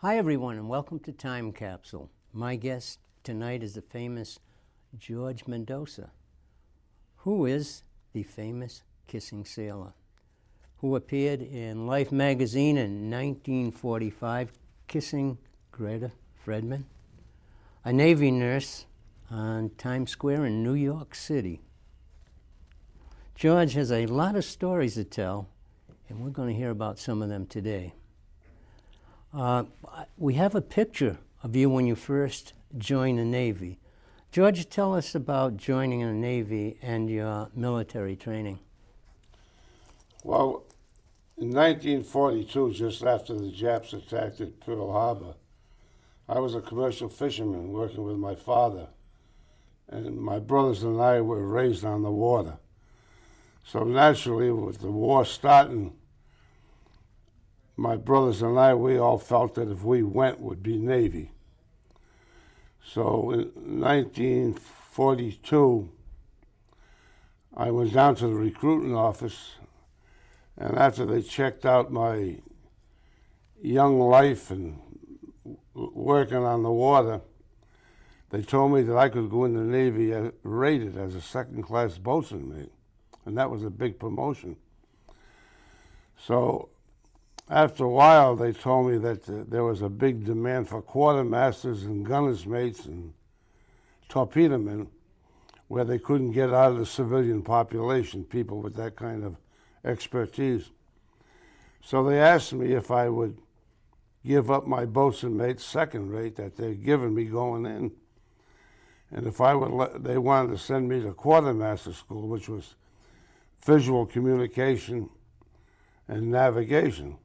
Hi everyone and welcome to Time Capsule. My guest tonight is the famous George Mendonsa, who is the famous kissing sailor, who appeared in Life magazine in 1945 kissing Greta Fredman, a Navy nurse on Times Square in New York City. George has a lot of stories to tell, and we're going to hear about some of them today. We have a picture of you when you first joined the Navy. George, tell us about joining the Navy and your military training. Well, in 1942, just after the Japs attacked at Pearl Harbor, I was a commercial fisherman working with my father, and my brothers and I were raised on the water. So naturally, with the war starting, my brothers and I, we all felt that if we went, would be Navy. So in 1942, I went down to the recruiting office, and after they checked out my young life and working on the water, they told me that I could go in the Navy rated as a second-class boatswain mate, and that was a big promotion. So after a while, they told me that there was a big demand for quartermasters and gunner's mates and torpedomen, where they couldn't get out of the civilian population, people with that kind of expertise. So they asked me if I would give up my boatswain mate's second rate that they'd given me going in, and if I would they wanted to send me to quartermaster school, which was visual communication and navigation.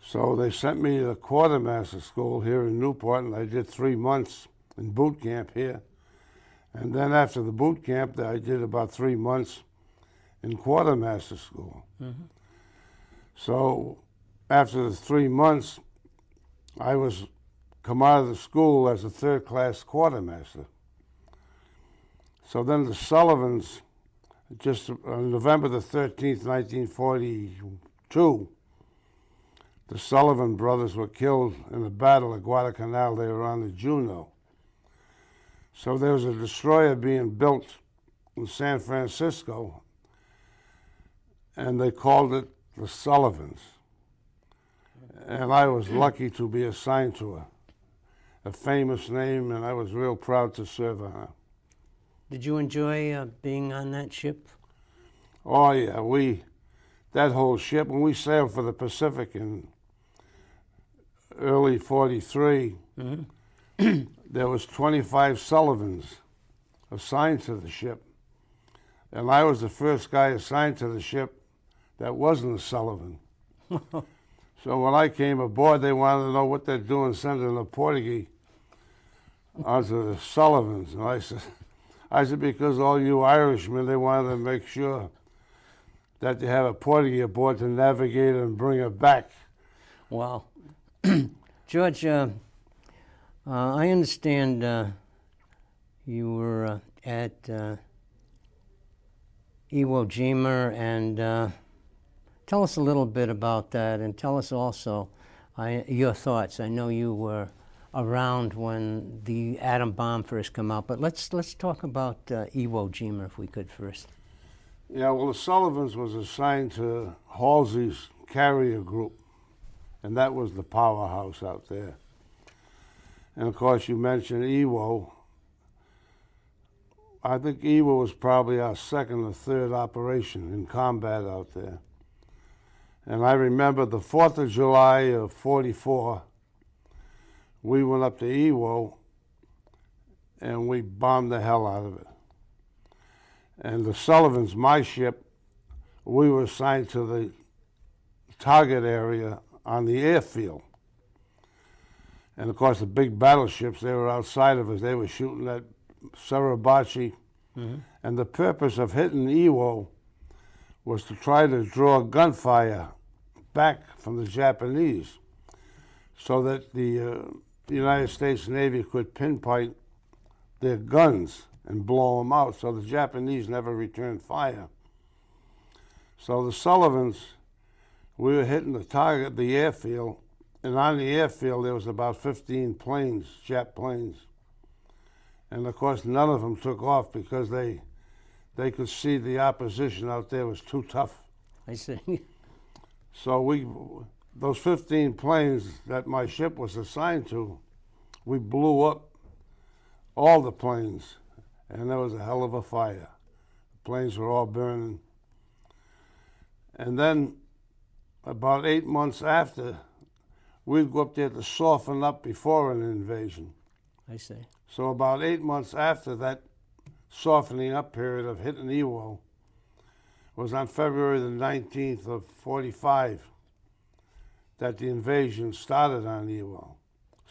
So they sent me to quartermaster school here in Newport, and I did 3 months in boot camp here. And then after the boot camp, I did about 3 months in quartermaster school. Mm-hmm. So after the 3 months, I was come out of the school as a third-class quartermaster. So then the Sullivans, just on November the 13th, 1942, the Sullivan brothers were killed in a battle at Guadalcanal. They were on the Juno. So there was a destroyer being built in San Francisco, and they called it the Sullivans. And I was lucky to be assigned to a famous name, and I was real proud to serve her. Did you enjoy being on that ship? Oh yeah, that whole ship, when we sailed for the Pacific in early 43, mm-hmm. There was 25 Sullivans assigned to the ship. And I was the first guy assigned to the ship that wasn't a Sullivan. So when I came aboard, they wanted to know what they're doing sending a Portuguese onto the Sullivans. And I said, because all you Irishmen, they wanted to make sure that they have a Portuguese aboard to navigate and bring her back. Wow. George, I understand you were at Iwo Jima, and tell us a little bit about that, and tell us also your thoughts. I know you were around when the atom bomb first came out, but let's talk about Iwo Jima if we could first. Yeah, well, the Sullivans was assigned to Halsey's carrier group, and that was the powerhouse out there. And of course, you mentioned Iwo. I think Iwo was probably our second or third operation in combat out there. And I remember the 4th of July of 44, we went up to Iwo and we bombed the hell out of it. And the Sullivans, my ship, we were assigned to the target area on the airfield. And of course, the big battleships, they were outside of us. They were shooting at Suribachi. Mm-hmm. And the purpose of hitting Iwo was to try to draw gunfire back from the Japanese so that the United States Navy could pinpoint their guns and blow them out, so the Japanese never returned fire. So the Sullivans, we were hitting the target, the airfield, And on the airfield, there was about 15 planes, Jap planes. And of course, none of them took off because they could see the opposition out there was too tough. I see. So those 15 planes that my ship was assigned to, we blew up all the planes, and there was a hell of a fire. The planes were all burning. And then about 8 months after, we'd go up there to soften up before an invasion. I see. So about 8 months after that softening up period of hitting Iwo was on February the 19th of 45 that the invasion started on Iwo.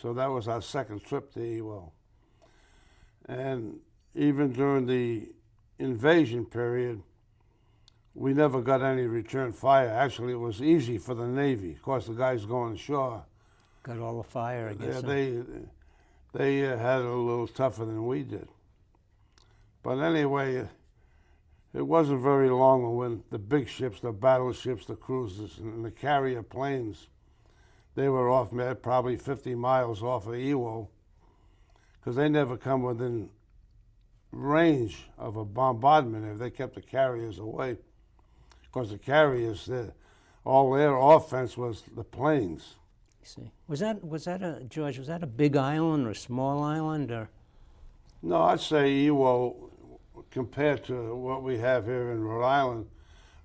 So that was our second trip to Iwo. And even during the invasion period, we never got any return fire. Actually, it was easy for the Navy. Of course, the guys going ashore, Got all the fire, I guess. they had it a little tougher than we did. But anyway, it wasn't very long when the big ships, the battleships, the cruisers, and the carrier planes, they were off probably 50 miles off of Iwo, because they never come within range of a bombardment if they kept the carriers away. Because the carriers, all their offense was the planes. I see. Was that George? Was that a big island or a small island or? No, I'd say Iwo, compared to what we have here in Rhode Island,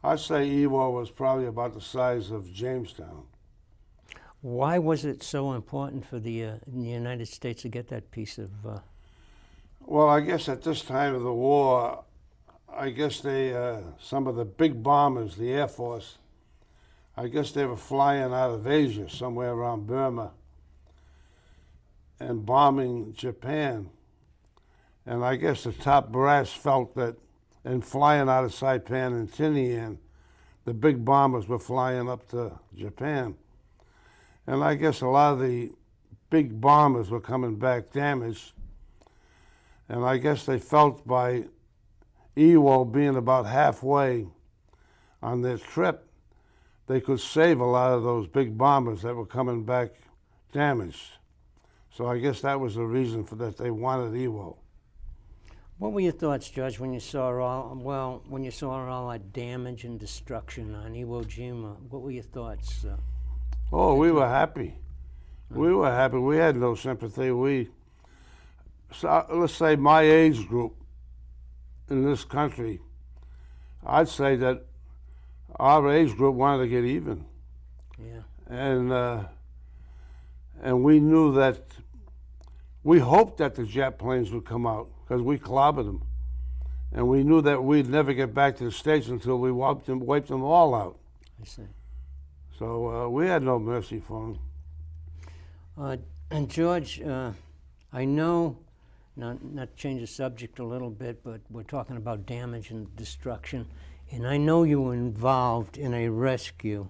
I'd say Iwo was probably about the size of Jamestown. Why was it so important for the United States to get that piece of? Well, I guess at this time of the war, I guess some of the big bombers, the Air Force, I guess they were flying out of Asia, somewhere around Burma, and bombing Japan. And I guess the top brass felt that, and flying out of Saipan and Tinian, the big bombers were flying up to Japan. And I guess a lot of the big bombers were coming back damaged. And I guess they felt by Iwo being about halfway on their trip, they could save a lot of those big bombers that were coming back damaged. So I guess that was the reason for that they wanted Iwo. What were your thoughts, Judge, when you saw all that damage and destruction on Iwo Jima? What were your thoughts? Oh, we were happy. We were happy. We had no sympathy. So let's say my age group in this country, I'd say that our age group wanted to get even. Yeah. And we knew that, we hoped that the jet planes would come out because we clobbered them. And we knew that we'd never get back to the States until we wiped them all out. I see. So we had no mercy for them. And George, I know, not to change the subject a little bit, but we're talking about damage and destruction, and I know you were involved in a rescue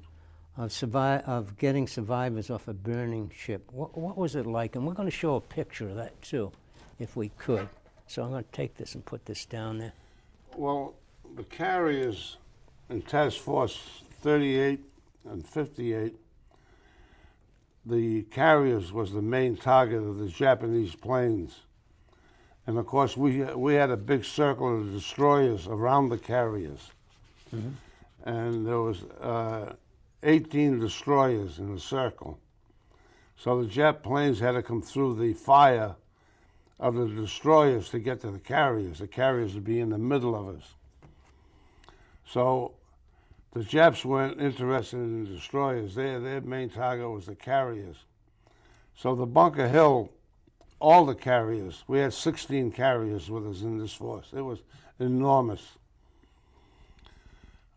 of getting survivors off a burning ship. What was it like? And we're going to show a picture of that too, if we could. So I'm going to take this and put this down there. Well, the carriers in Task Force 38 and 58, the carriers was the main target of the Japanese planes. And of course, we had a big circle of destroyers around the carriers. Mm-hmm. And there was 18 destroyers in the circle. So the jet planes had to come through the fire of the destroyers to get to the carriers. The carriers would be in the middle of us. So the Japs weren't interested in the destroyers. Their main target was the carriers. So the Bunker Hill, all the carriers, we had 16 carriers with us in this force. It was enormous.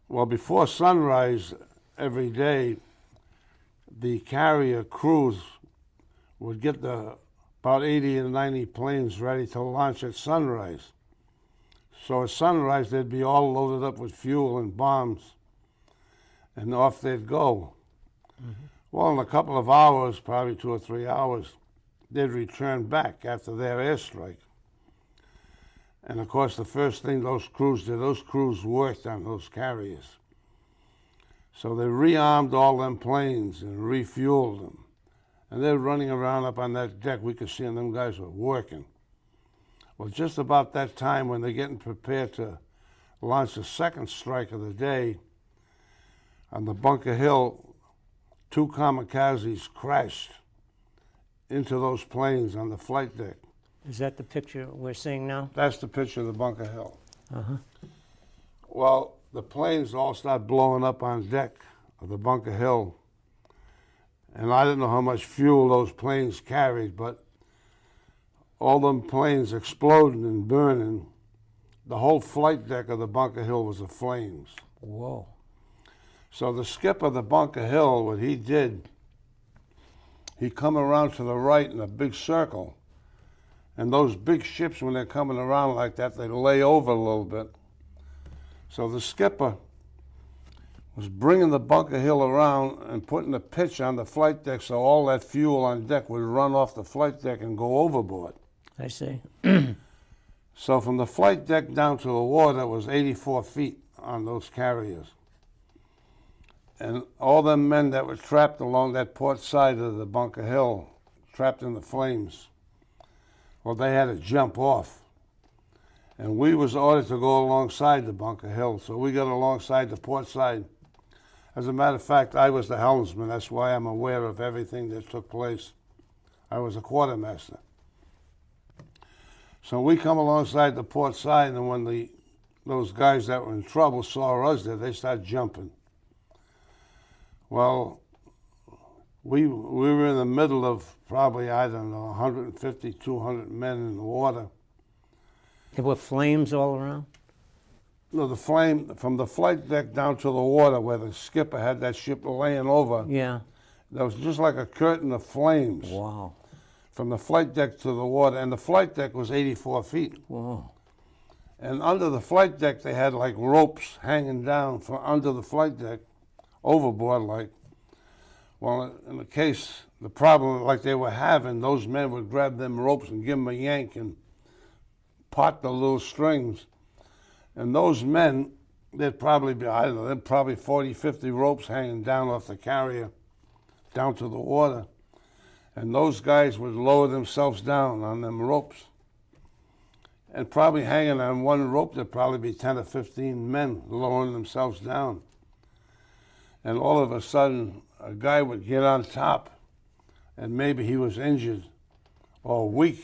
Well, before sunrise every day, the carrier crews would get about 80 and 90 planes ready to launch at sunrise. So at sunrise, they'd be all loaded up with fuel and bombs, and off they'd go. Mm-hmm. Well, in a couple of hours, probably 2 or 3 hours, they'd return back after their airstrike. And of course, the first thing those crews did, those crews worked on those carriers. So they rearmed all them planes and refueled them. and they're running around up on that deck. We could see them guys were working. Well, just about that time when they're getting prepared to launch the second strike of the day, on the Bunker Hill, 2 kamikazes crashed into those planes on the flight deck. Is that the picture we're seeing now? That's the picture of the Bunker Hill. Uh-huh. Well, the planes all start blowing up on deck of the Bunker Hill. And I didn't know how much fuel those planes carried, but all them planes exploding and burning. The whole flight deck of the Bunker Hill was aflames. Whoa. So the skipper of the Bunker Hill, what he did, he come around to the right in a big circle. And those big ships, when they're coming around like that, they lay over a little bit. So the skipper was bringing the Bunker Hill around and putting a pitch on the flight deck so all that fuel on deck would run off the flight deck and go overboard. I see. So from the flight deck down to the water was 84 feet on those carriers. And all them men that were trapped along that port side of the Bunker Hill, trapped in the flames, well, they had to jump off. And we was ordered to go alongside the Bunker Hill, so we got alongside the port side. As a matter of fact, I was the helmsman. That's why I'm aware of everything that took place. I was a quartermaster. So we come alongside the port side, and when those guys that were in trouble saw us there, they started jumping. Well, we were in the middle of probably, I don't know, 150, 200 men in the water. There were flames all around? No, the flame, from the flight deck down to the water where the skipper had that ship laying over, Yeah. there was just like a curtain of flames. Wow. From the flight deck to the water, and the flight deck was 84 feet. Whoa. And under the flight deck, they had like ropes hanging down from under the flight deck, overboard like. Well, in the case, the problem like they were having, those men would grab them ropes and give them a yank and part the little strings. And those men, there'd probably be, I don't know, there'd probably 40, 50 ropes hanging down off the carrier, down to the water. And those guys would lower themselves down on them ropes. And probably hanging on one rope, there'd probably be 10 or 15 men lowering themselves down. And all of a sudden, a guy would get on top, and maybe he was injured or weak.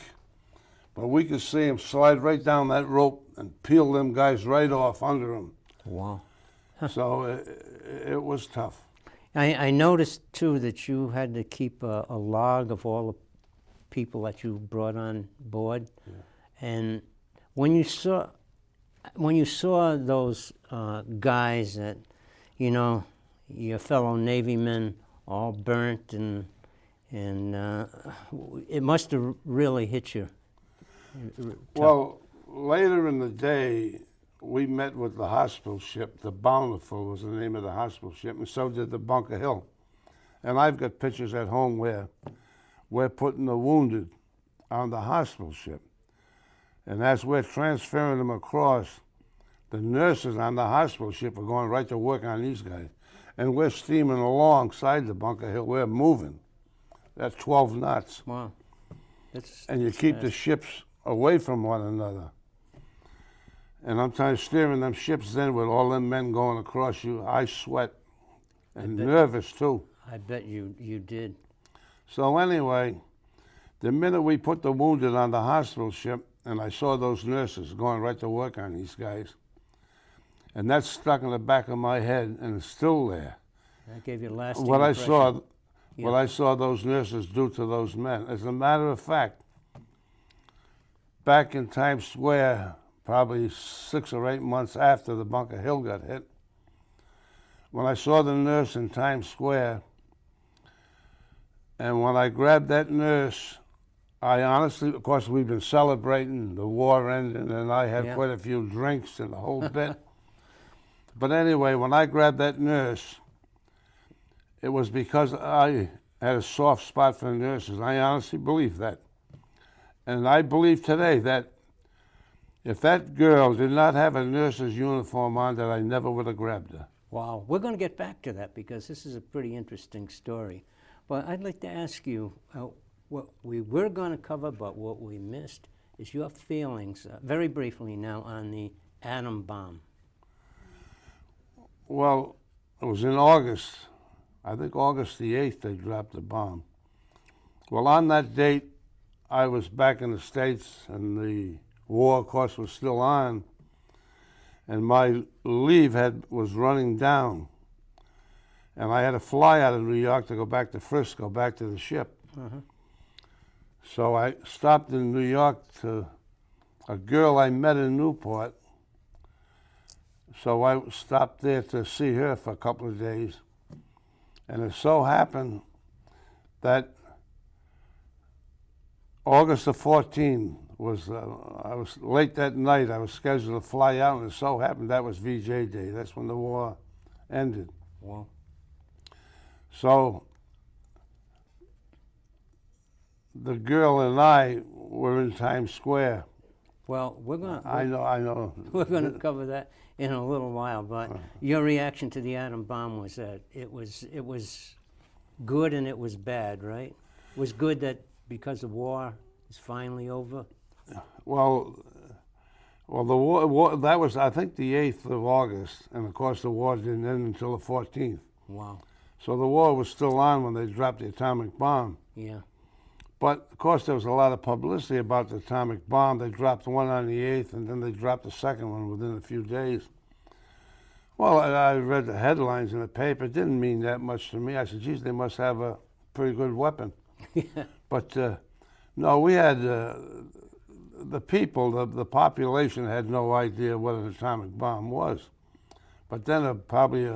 But we could see him slide right down that rope and peel them guys right off under him. Wow. So it was tough. I noticed, too, that you had to keep a log of all the people that you brought on board. Yeah. And when you saw those guys that, you know, your fellow Navy men all burnt, and it must have really hit you. Well, later in the day, we met with the hospital ship. The Bountiful was the name of the hospital ship, and so did the Bunker Hill. And I've got pictures at home where we're putting the wounded on the hospital ship. And as we're transferring them across, the nurses on the hospital ship are going right to work on these guys. And we're steaming alongside the Bunker Hill. We're moving. That's 12 knots. Wow. And you keep the ships away from one another. And I'm trying to steering them ships in with all them men going across you. I sweat and nervous too. I bet you did. So anyway, the minute we put the wounded on the hospital ship, and I saw those nurses going right to work on these guys, and that's stuck in the back of my head, and it's still there. That gave you a lasting What impression. What I saw those nurses do to those men. As a matter of fact, back in Times Square, probably 6 or 8 months after the Bunker Hill got hit, when I saw the nurse in Times Square, and when I grabbed that nurse, I honestly, of course, we've been celebrating the war ending, and I had quite a few drinks and the whole bit. But anyway, when I grabbed that nurse, it was because I had a soft spot for nurses. I honestly believe that. And I believe today that if that girl did not have a nurse's uniform on, that I never would have grabbed her. Wow. We're going to get back to that because this is a pretty interesting story. Well, I'd like to ask you what we were going to cover, but what we missed is your feelings, very briefly now, on the atom bomb. Well, it was in August. I think August the 8th they dropped the bomb. Well, on that date, I was back in the States, and the war, of course, was still on, and my leave was running down, and I had to fly out of New York to go back to Frisco, back to the ship. So I stopped in New York to a girl I met in Newport. So I stopped there to see her for a couple of days, and it so happened that August the 14th was, I was late that night, I was scheduled to fly out, and it so happened that was VJ Day. That's when the war ended. Wow. So the girl and I were in Times Square. Well, we're going to... I know. We're going to cover that in a little while, but your reaction to the atom bomb was that it was good and it was bad, right? It was good that because the war is finally over? Well, the war, that was, I think, the 8th of August, and of course the war didn't end until the 14th. Wow. So the war was still on when they dropped the atomic bomb. Yeah. But, of course, there was a lot of publicity about the atomic bomb. They dropped one on the 8th, and then they dropped the second one within a few days. Well, I read the headlines in the paper. It didn't mean that much to me. I said, geez, they must have a pretty good weapon. Yeah. But, no, we had, the people, the population had no idea what an atomic bomb was. But then probably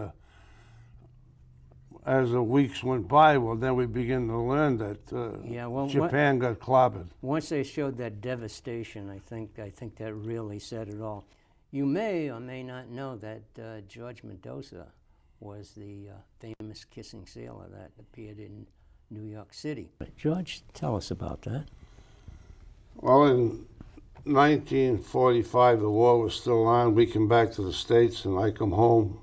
as the weeks went by, well, then we began to learn that Japan got clobbered. Once they showed that devastation, I think that really said it all. You may or may not know that George Mendonsa was the famous kissing sailor that appeared in New York City. George, tell us about that. Well, in 1945, the war was still on. We came back to the States, and I come home,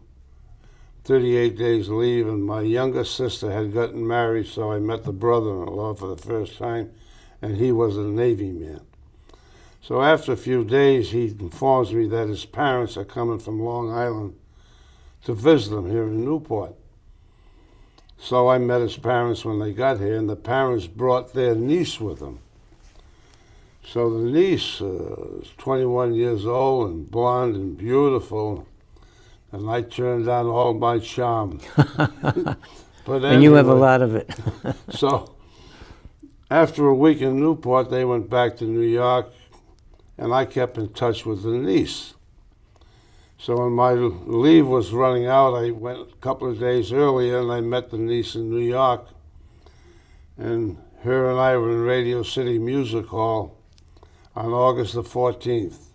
38 days leave, and my younger sister had gotten married, so I met the brother-in-law for the first time, and he was a Navy man. So after a few days, he informs me that his parents are coming from Long Island to visit him here in Newport. So I met his parents when they got here, and the parents brought their niece with them. So the niece is 21 years old and blonde and beautiful, and I turned on all my charm. But and you have a lot of it. So after a week in Newport, they went back to New York, and I kept in touch with the niece. So when my leave was running out, I went a couple of days earlier, and I met the niece in New York. And her and I were in Radio City Music Hall on August the 14th.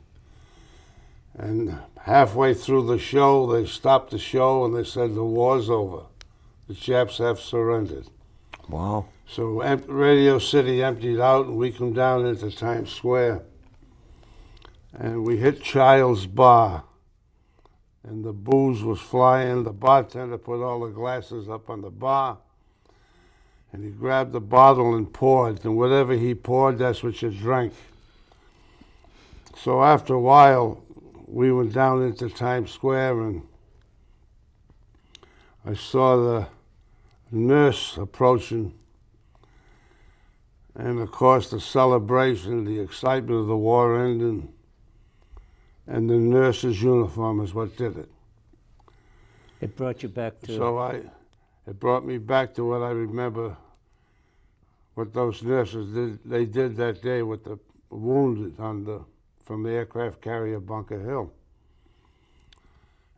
And halfway through the show, they stopped the show, and they said, the war's over. The Japs have surrendered. Wow. So Radio City emptied out, and we come down into Times Square. And we hit Child's Bar. And the booze was flying. The bartender put all the glasses up on the bar. And he grabbed the bottle and poured. And whatever he poured, that's what you drank. So after a while, we went down into Times Square, and I saw the nurse approaching. And of course, the celebration, the excitement of the war ending, and the nurse's uniform is what did it. It brought you back to... So it brought me back to what I remember, what those nurses did. They did that day with the wounded from the aircraft carrier Bunker Hill.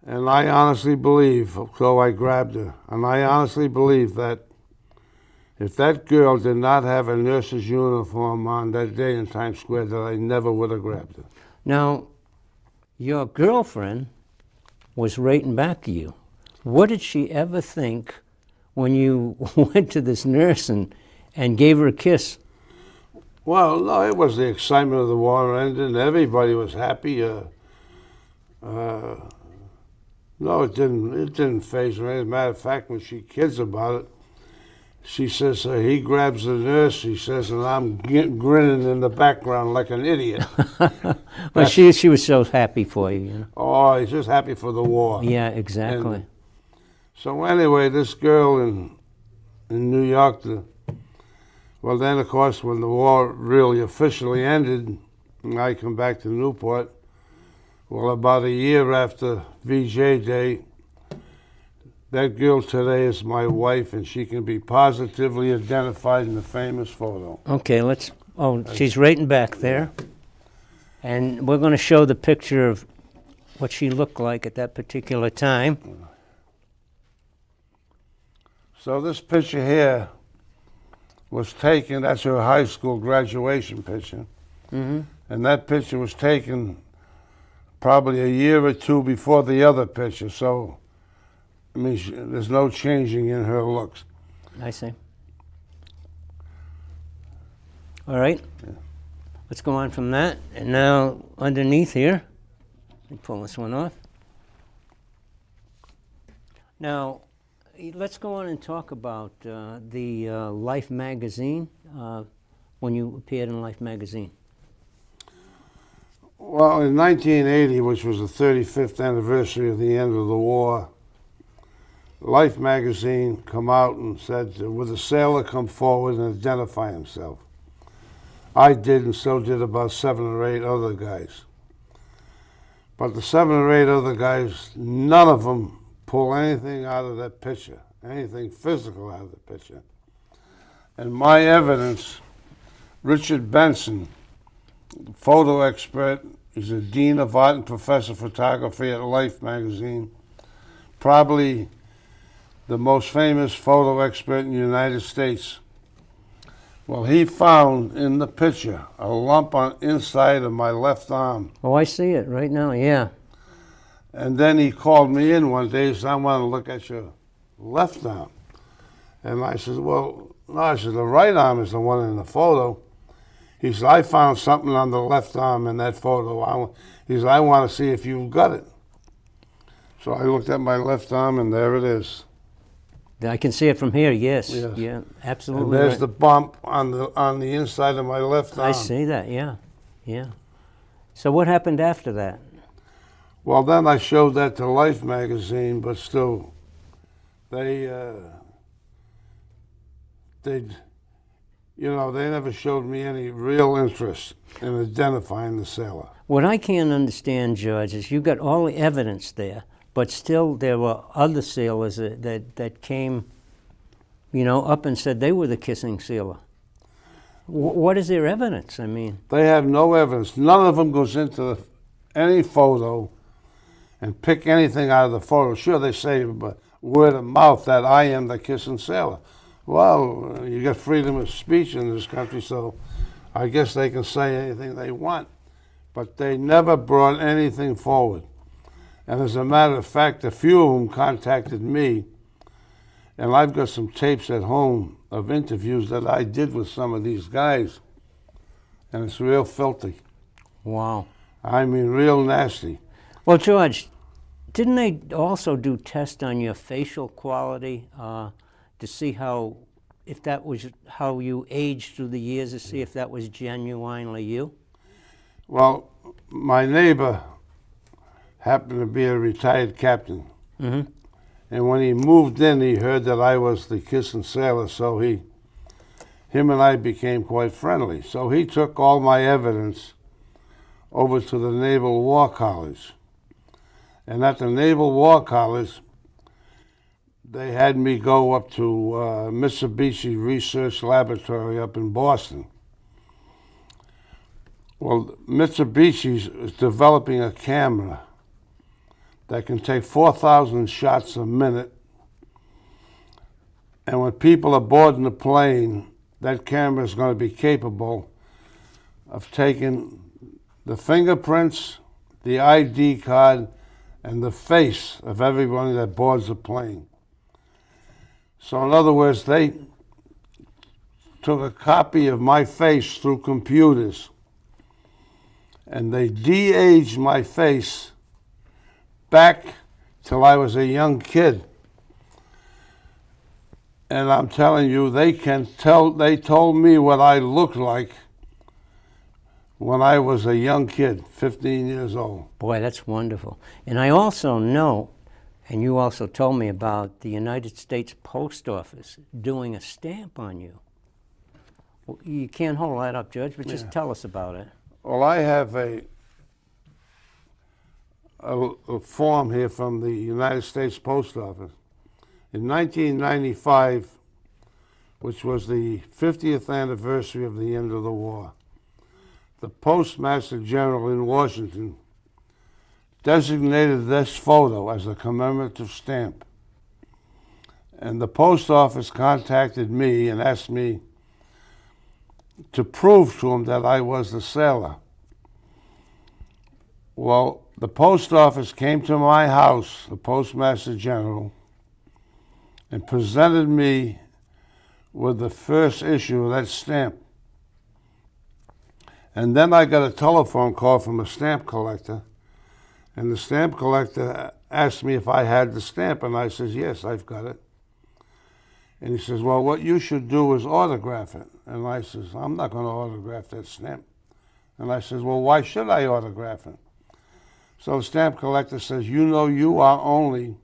And I honestly believe, so I grabbed her, and I honestly believe that if that girl did not have a nurse's uniform on that day in Times Square, that I never would have grabbed her. Now, your girlfriend was writing back to you. What did she ever think when you went to this nurse and gave her a kiss? Well, no, it was the excitement of the war ending. Everybody was happy. No, it didn't faze her. As a matter of fact, when she kids about it, she says, he grabs the nurse, she says, and I'm grinning in the background like an idiot. Well, she was so happy for you, you know. Oh, he's just happy for the war. Yeah, exactly. And so anyway, this girl in New York, well, then, of course, when the war really officially ended, and I come back to Newport, well, about a year after VJ Day, that girl today is my wife, and she can be positively identified in the famous photo. Okay, she's right in back there. And we're going to show the picture of what she looked like at that particular time. So this picture here was taken, that's her high school graduation picture. Mm-hmm. And that picture was taken probably a year or two before the other picture. So, I mean, there's no changing in her looks. I see. All right. Yeah. Let's go on from that. And now underneath here, let me pull this one off. Now, let's go on and talk about the Life magazine, when you appeared in Life magazine. Well, in 1980, which was the 35th anniversary of the end of the war, Life magazine come out and said, would a sailor come forward and identify himself? I did, and so did about 7 or 8 other guys. But the 7 or 8 other guys, none of them pull anything out of that picture, anything physical out of the picture. And my evidence, Richard Benson, photo expert, he's a dean of art and professor of photography at Life magazine, probably the most famous photo expert in the United States. Well, he found in the picture a lump on inside of my left arm. Oh, I see it right now, yeah. And then he called me in one day and said, I want to look at your left arm. And I said, well, no, I said, the right arm is the one in the photo. He said, I found something on the left arm in that photo. He said, I want to see if you've got it. So I looked at my left arm, and there it is. I can see it from here, yes. Yes. Yeah, absolutely. And there's right. the bump on the inside of my left arm. I see that, yeah, yeah. So what happened after that? Well, then I showed that to Life magazine, but still, they never showed me any real interest in identifying the sailor. What I can't understand, George, is you got all the evidence there, but still there were other sailors that came, up and said they were the kissing sailor. What is their evidence? I mean, they have no evidence. None of them goes into any photo and pick anything out of the photo. Sure, they say word of mouth that I am the kissing sailor. Well, you got freedom of speech in this country, so I guess they can say anything they want. But they never brought anything forward. And as a matter of fact, a few of them contacted me, and I've got some tapes at home of interviews that I did with some of these guys, and it's real filthy. wow. I mean, real nasty. Well, George, didn't they also do tests on your facial quality to see if that was how you aged through the years, to see if that was genuinely you? Well, my neighbor happened to be a retired captain. Mm-hmm. And when he moved in, he heard that I was the kissing sailor, so him and I became quite friendly. So he took all my evidence over to the Naval War College. And at the Naval War College, they had me go up to Mitsubishi Research Laboratory up in Boston. Well, Mitsubishi is developing a camera that can take 4,000 shots a minute. And when people are boarding the plane, that camera is going to be capable of taking the fingerprints, the ID card, and the face of everybody that boards the plane. So in other words, they took a copy of my face through computers, and they de-aged my face back till I was a young kid. And I'm telling you, they told me what I looked like when I was a young kid, 15 years old. Boy, that's wonderful. And I also know, and you also told me about the United States Post Office doing a stamp on you. Well, you can't hold that up, Judge, but just tell us about it. Well, I have a form here from the United States Post Office. In 1995, which was the 50th anniversary of the end of the war, the Postmaster General in Washington designated this photo as a commemorative stamp. And the post office contacted me and asked me to prove to him that I was the sailor. Well, the post office came to my house, the Postmaster General, and presented me with the first issue of that stamp. And then I got a telephone call from a stamp collector, and the stamp collector asked me if I had the stamp, and I says, yes, I've got it. And he says, well, what you should do is autograph it. And I says, I'm not going to autograph that stamp. And I says, well, why should I autograph it? So the stamp collector says, you know, you are only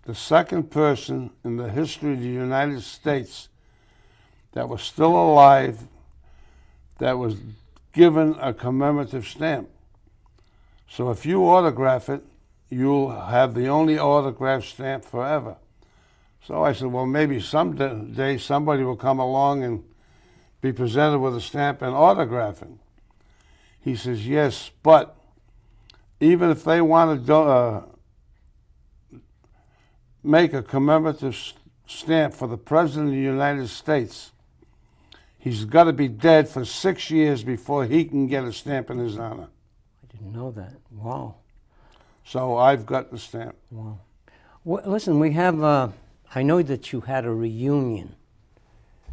the second person in the history of the United States that was still alive that was given a commemorative stamp. So if you autograph it, you'll have the only autograph stamp forever. So I said, well, maybe someday somebody will come along and be presented with a stamp and autograph it. He says, yes, but even if they want to make a commemorative stamp for the President of the United States, he's got to be dead for 6 years before he can get a stamp in his honor. I didn't know that. Wow. So I've got the stamp. Wow. Well, listen, we have, I know that you had a reunion,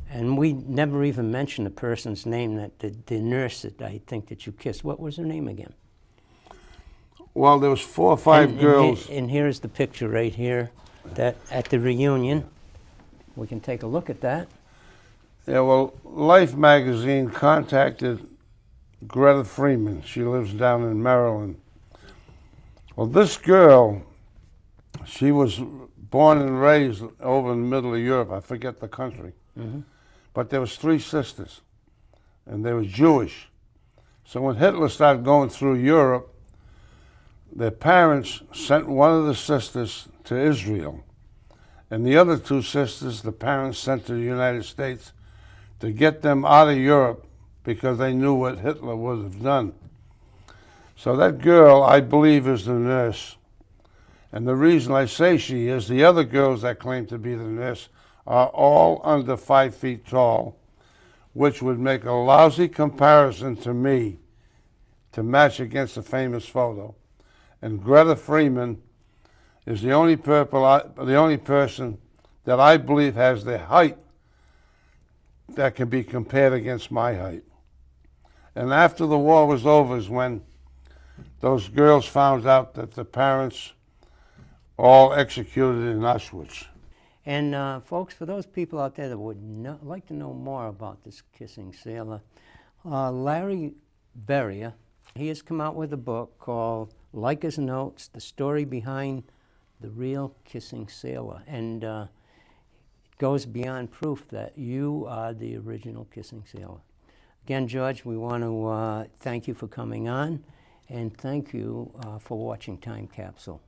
and we never even mentioned the person's name, that the nurse that I think that you kissed. What was her name again? Well, there was 4 or 5 girls. And here's the picture right here, that at the reunion. We can take a look at that. Yeah, well, Life magazine contacted Greta Freeman. She lives down in Maryland. Well, this girl, she was born and raised over in the middle of Europe. I forget the country. Mm-hmm. But there was 3 sisters, and they were Jewish. So when Hitler started going through Europe, their parents sent one of the sisters to Israel, and the other 2 sisters, the parents sent to the United States to get them out of Europe because they knew what Hitler would have done. So that girl, I believe, is the nurse. And the reason I say she is, the other girls that claim to be the nurse are all under 5 feet tall, which would make a lousy comparison to me to match against the famous photo. And Greta Freeman is the only person that I believe has the height that can be compared against my height. And after the war was over is when those girls found out that the parents all executed in Auschwitz. And folks, for those people out there that would like to know more about this kissing sailor, Larry Beria, he has come out with a book called Like His Notes, The Story Behind the Real Kissing Sailor. And it goes beyond proof that you are the original kissing sailor. Again, George, we want to thank you for coming on, and thank you for watching Time Capsule.